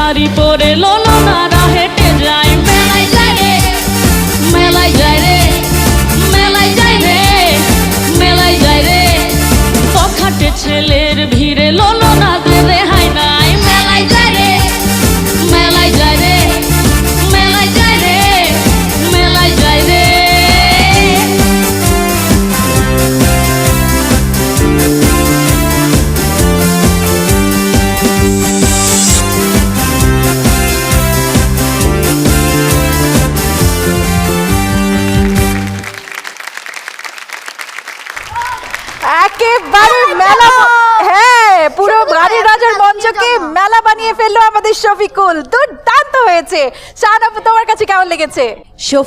শাড়ি পরে ললনারা হেঁটে যায় মেলায় যায় রে, মেলায় যায় রে, মেলায় যায় রে, মেলায় যায় রে। পখাটে ছেলের ভিড়ে ললনাদের রেহাই নাই মেলায় যায় রে, মেলায় যায় রে, মেলায় যায় রে, মেলায় যায় রে। একেবারে মেলা, হ্যাঁ পুরো গাড়ির রাজার মঞ্চকে মেলা বানিয়ে ফেললো আমাদের শফিকুল। দুর্দান্ত হয়েছে। শাহান আপু, তোমার কাছে কেমন লেগেছে?